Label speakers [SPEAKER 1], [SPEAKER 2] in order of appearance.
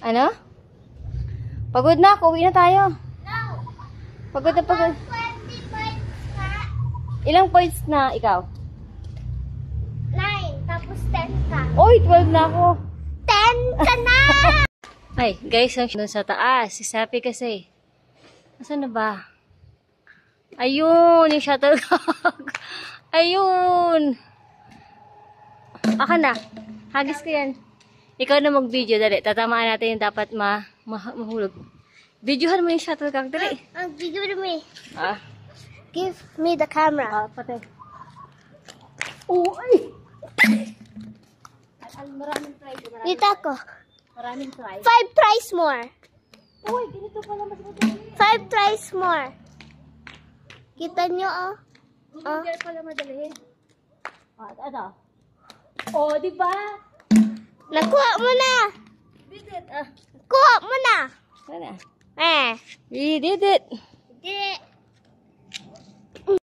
[SPEAKER 1] Ano? Pagod na ako. Uwi na tayo.
[SPEAKER 2] No.
[SPEAKER 1] Pagod na pagod.
[SPEAKER 2] 20 points nga.
[SPEAKER 1] Ilang points na ikaw?
[SPEAKER 2] 9. Tapos 10 ka.
[SPEAKER 1] Oy, 12 na ako.
[SPEAKER 2] 10 ka na!
[SPEAKER 1] Ay, guys, doon sa taas. Si Sapi kasi. Asan na ba? Ayun, yung shuttlecock. Ayun. Aka na. Hagis ko yan. Ikaw na mag-video, dali. Tatamaan natin yung dapat mahulog. Videohan mo yung shuttlecock, dali.
[SPEAKER 2] Give it to me.
[SPEAKER 1] Ah.
[SPEAKER 2] Give me the camera.
[SPEAKER 1] Patay. Oh, ay! Maraming try.
[SPEAKER 2] Dito ako.
[SPEAKER 1] Maraming try.
[SPEAKER 2] 5 tries more.
[SPEAKER 1] Uy, ganito pala mas madali.
[SPEAKER 2] 5 tries more. Kita nyo, oh.
[SPEAKER 1] Hindi pala madali. Ano? Oh, di ba?
[SPEAKER 2] Nakuha mo na.
[SPEAKER 1] Did it.
[SPEAKER 2] Kuha mo na.
[SPEAKER 1] Ano?
[SPEAKER 2] Eh.
[SPEAKER 1] We did it.
[SPEAKER 2] Did